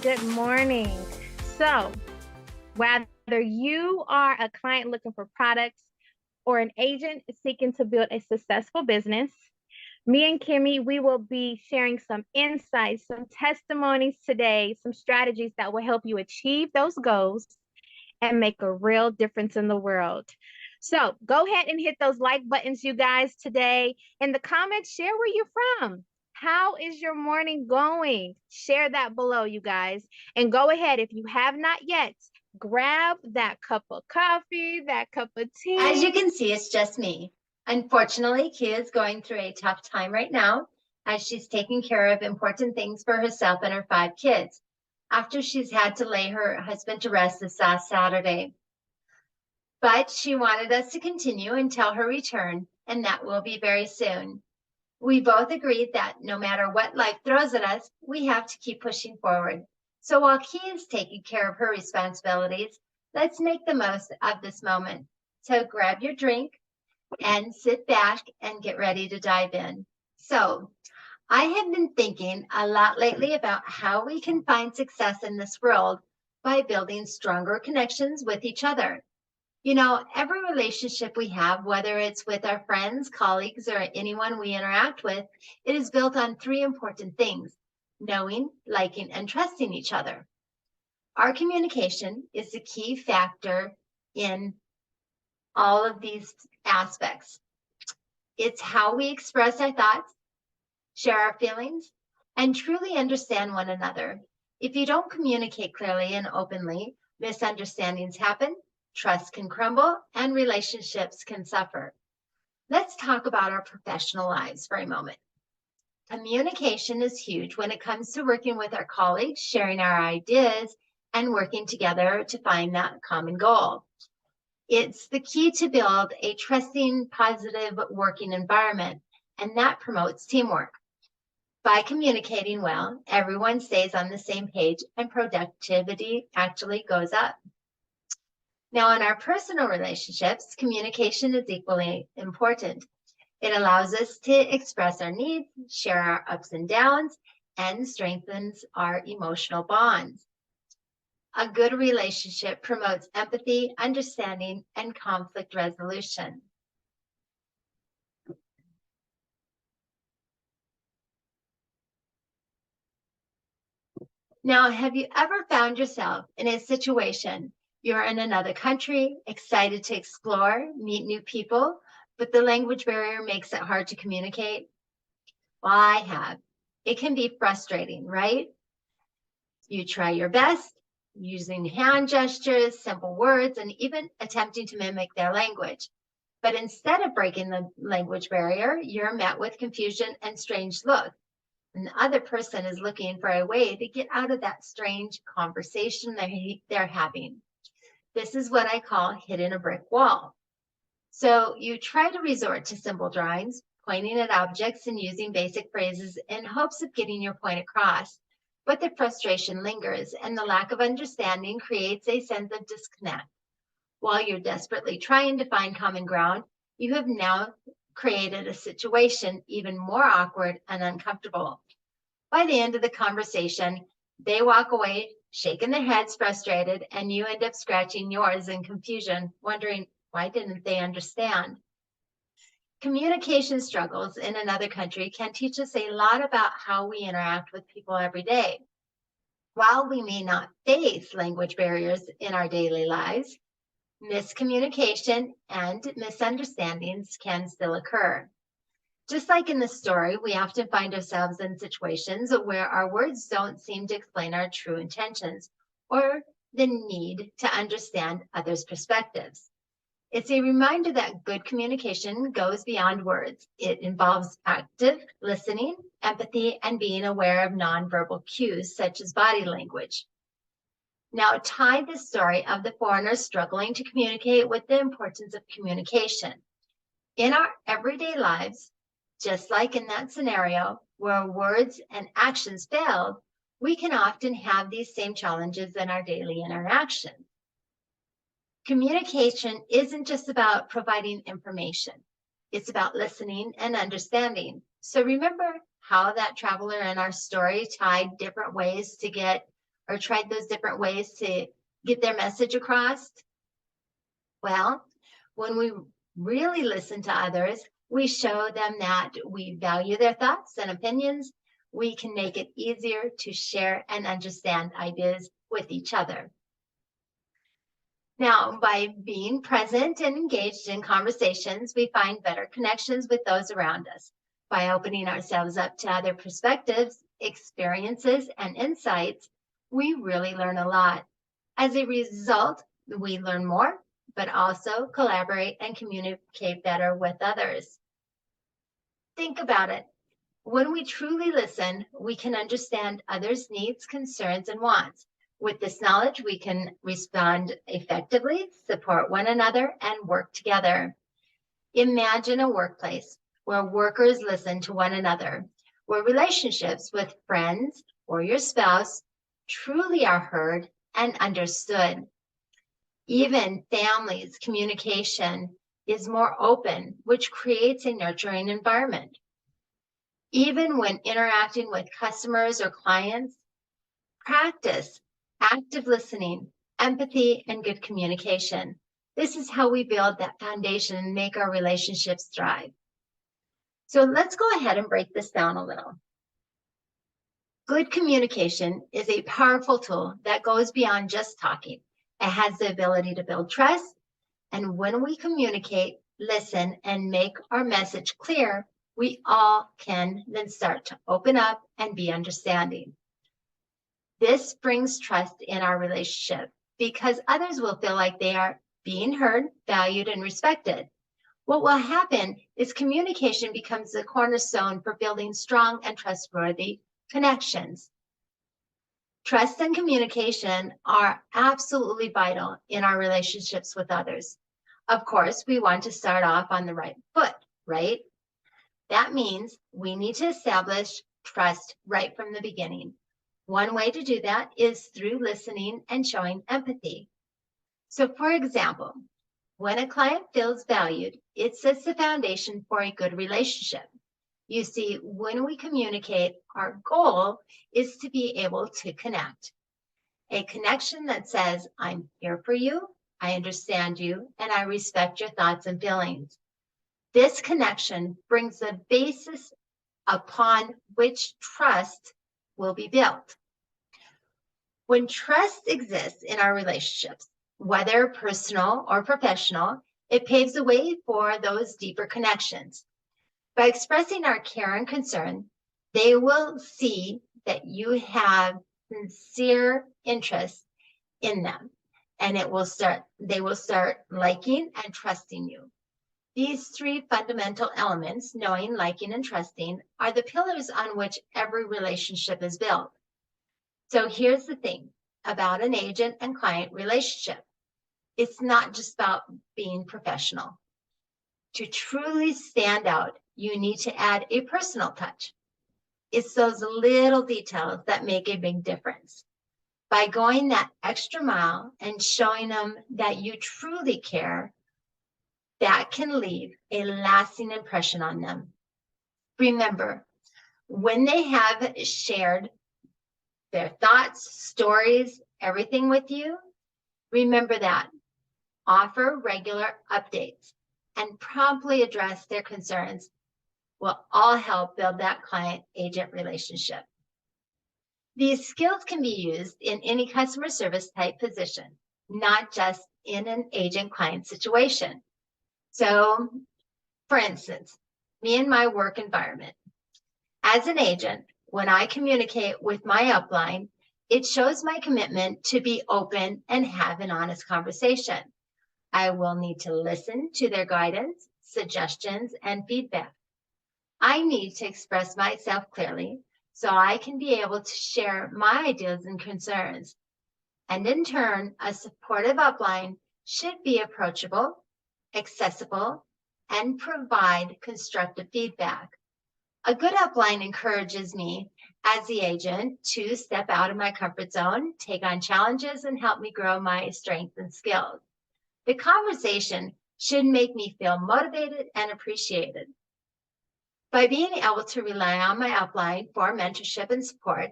Good morning. So, whether you are a client looking for products or an agent seeking to build a successful business, me and Kimmy, we will be sharing some insights, some testimonies today, some strategies that will help you achieve those goals and make a real difference in the world. So, go ahead and hit those like buttons, you guys, today. In the comments, share where you're from. How is your morning going? Share that below, you guys. And go ahead, if you have not yet, grab that cup of coffee, that cup of tea. As you can see, it's just me. Unfortunately, Kia is going through a tough time right now as she's taking care of important things for herself and her 5 kids after she's had to lay her husband to rest this last Saturday. But she wanted us to continue until her return, and that will be very soon. We both agreed that no matter what life throws at us, we have to keep pushing forward. So while Kia is taking care of her responsibilities, let's make the most of this moment. So grab your drink and sit back and get ready to dive in. So I have been thinking a lot lately about how we can find success in this world by building stronger connections with each other. You know, every relationship we have, whether it's with our friends, colleagues, or anyone we interact with, it is built on 3 important things: knowing, liking, and trusting each other. Our communication is the key factor in all of these aspects. It's how we express our thoughts, share our feelings, and truly understand one another. If you don't communicate clearly and openly, misunderstandings happen, trust can crumble, and relationships can suffer. Let's talk about our professional lives for a moment. Communication is huge when it comes to working with our colleagues, sharing our ideas, and working together to find that common goal. It's the key to build a trusting, positive working environment, and that promotes teamwork. By communicating well, everyone stays on the same page and productivity actually goes up. Now, in our personal relationships, communication is equally important. It allows us to express our needs, share our ups and downs, and strengthens our emotional bonds. A good relationship promotes empathy, understanding, and conflict resolution. Now, have you ever found yourself in a situation you're in another country, excited to explore, meet new people, but the language barrier makes it hard to communicate? Well, I have. It can be frustrating, right? You try your best, using hand gestures, simple words, and even attempting to mimic their language. But instead of breaking the language barrier, you're met with confusion and strange looks. And the other person is looking for a way to get out of that strange conversation they're having. This is what I call hitting a brick wall. So you try to resort to simple drawings, pointing at objects and using basic phrases in hopes of getting your point across. But the frustration lingers, and the lack of understanding creates a sense of disconnect. While you're desperately trying to find common ground, you have now created a situation even more awkward and uncomfortable. By the end of the conversation, they walk away shaking their heads frustrated, and you end up scratching yours in confusion, wondering, why didn't they understand? Communication struggles in another country can teach us a lot about how we interact with people every day. While we may not face language barriers in our daily lives, miscommunication and misunderstandings can still occur. Just like in the story, we often find ourselves in situations where our words don't seem to explain our true intentions or the need to understand others' perspectives. It's a reminder that good communication goes beyond words. It involves active listening, empathy, and being aware of nonverbal cues such as body language. Now, tie the story of the foreigner struggling to communicate with the importance of communication. In our everyday lives, just like in that scenario where words and actions failed, we can often have these same challenges in our daily interaction. Communication isn't just about providing information. It's about listening and understanding. So remember how that traveler in our story tried different ways to get their message across? Well, when we really listen to others, we show them that we value their thoughts and opinions. We can make it easier to share and understand ideas with each other. Now, by being present and engaged in conversations, we find better connections with those around us. By opening ourselves up to other perspectives, experiences, and insights, we really learn a lot. As a result, we learn more, but also collaborate and communicate better with others. Think about it. When we truly listen, we can understand others' needs, concerns, and wants. With this knowledge, we can respond effectively, support one another, and work together. Imagine a workplace where workers listen to one another, where relationships with friends or your spouse truly are heard and understood. Even families' communication is more open, which creates a nurturing environment. Even when interacting with customers or clients, practice active listening, empathy, and good communication. This is how we build that foundation and make our relationships thrive. So let's go ahead and break this down a little. Good communication is a powerful tool that goes beyond just talking. It has the ability to build trust. And when we communicate, listen, and make our message clear, we all can then start to open up and be understanding. This brings trust in our relationship because others will feel like they are being heard, valued, and respected. What will happen is communication becomes the cornerstone for building strong and trustworthy connections. Trust and communication are absolutely vital in our relationships with others. Of course, we want to start off on the right foot, right? That means we need to establish trust right from the beginning. One way to do that is through listening and showing empathy. So, for example, when a client feels valued, it sets the foundation for a good relationship. You see, when we communicate, our goal is to be able to connect. A connection that says, I'm here for you, I understand you, and I respect your thoughts and feelings. This connection brings the basis upon which trust will be built. When trust exists in our relationships, whether personal or professional, it paves the way for those deeper connections. By expressing our care and concern, they will see that you have sincere interest in them, and they will start liking and trusting you. These three fundamental elements, knowing, liking, and trusting, are the pillars on which every relationship is built. So here's the thing about an agent and client relationship. It's not just about being professional. To truly stand out, you need to add a personal touch. It's those little details that make a big difference. By going that extra mile and showing them that you truly care, that can leave a lasting impression on them. Remember, when they have shared their thoughts, stories, everything with you, remember that. Offer regular updates and promptly address their concerns will all help build that client-agent relationship. These skills can be used in any customer service type position, not just in an agent-client situation. So, for instance, me and my work environment. As an agent, when I communicate with my upline, it shows my commitment to be open and have an honest conversation. I will need to listen to their guidance, suggestions, and feedback. I need to express myself clearly so I can be able to share my ideas and concerns. And in turn, a supportive upline should be approachable, accessible, and provide constructive feedback. A good upline encourages me as the agent to step out of my comfort zone, take on challenges, and help me grow my strengths and skills. The conversation should make me feel motivated and appreciated. By being able to rely on my upline for mentorship and support,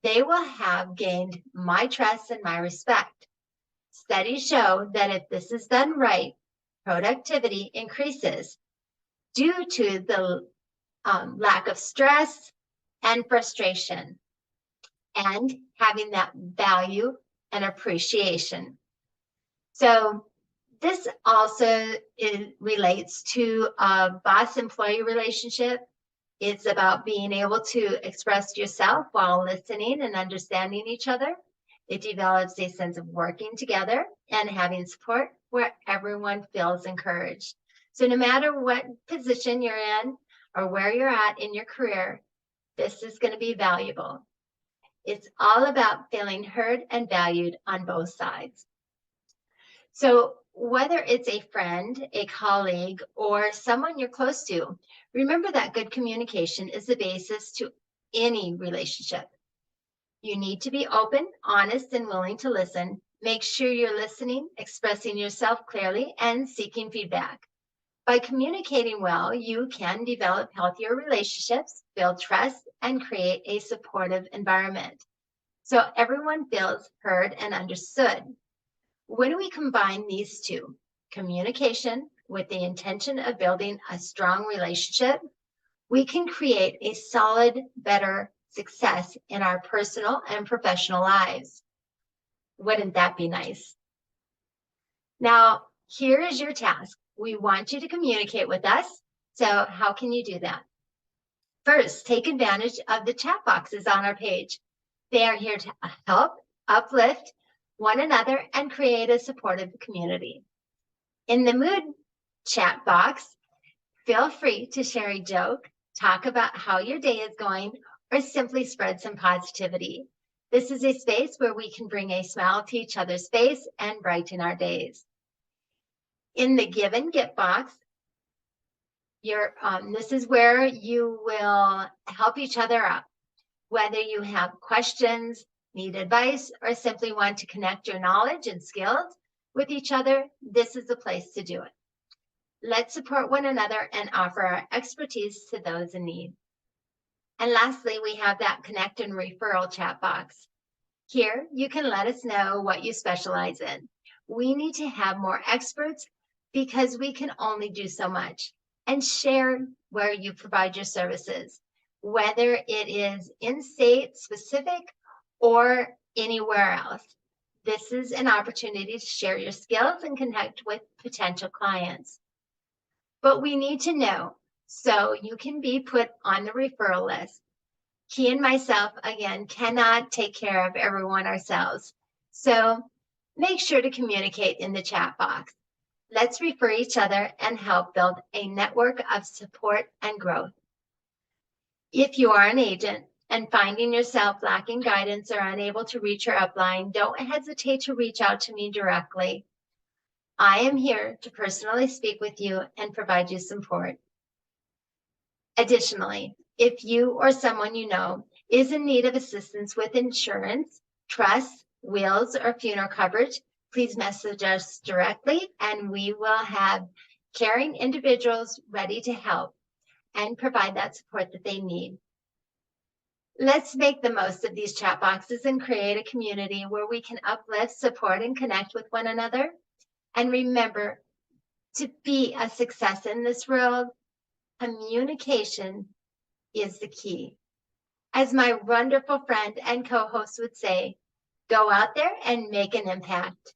they will have gained my trust and my respect. Studies show that if this is done right, productivity increases due to the lack of stress and frustration, and having that value and appreciation. So this also relates to a boss-employee relationship. It's about being able to express yourself while listening and understanding each other. It develops a sense of working together and having support where everyone feels encouraged. So no matter what position you're in or where you're at in your career, this is going to be valuable. It's all about feeling heard and valued on both sides. So whether it's a friend, a colleague, or someone you're close to, remember that good communication is the basis to any relationship. You need to be open, honest, and willing to listen. Make sure you're listening, expressing yourself clearly, and seeking feedback. By communicating well, you can develop healthier relationships, build trust, and create a supportive environment so everyone feels heard and understood. When we combine these two, communication with the intention of building a strong relationship, we can create a solid, better success in our personal and professional lives. Wouldn't that be nice? Now, here is your task. We want you to communicate with us. So how can you do that? First, take advantage of the chat boxes on our page. They are here to help uplift one another and create a supportive community. In the mood chat box, feel free to share a joke, talk about how your day is going, or simply spread some positivity. This is a space where we can bring a smile to each other's face and brighten our days. In the give and get box, this is where you will help each other out. Whether you have questions, need advice, or simply want to connect your knowledge and skills with each other, this is the place to do it. Let's support one another and offer our expertise to those in need. And lastly, we have that connect and referral chat box. Here, you can let us know what you specialize in. We need to have more experts because we can only do so much, and share where you provide your services, whether it is in-state specific or anywhere else. This is an opportunity to share your skills and connect with potential clients. But we need to know so you can be put on the referral list. Key and myself, again, cannot take care of everyone ourselves. So make sure to communicate in the chat box. Let's refer each other and help build a network of support and growth. If you are an agent and finding yourself lacking guidance or unable to reach your upline, don't hesitate to reach out to me directly. I am here to personally speak with you and provide you support. Additionally, if you or someone you know is in need of assistance with insurance, trusts, wills, or funeral coverage, please message us directly and we will have caring individuals ready to help and provide that support that they need. Let's make the most of these chat boxes and create a community where we can uplift, support, and connect with one another. And remember, to be a success in this world, communication is the key. As my wonderful friend and co-host would say, go out there and make an impact.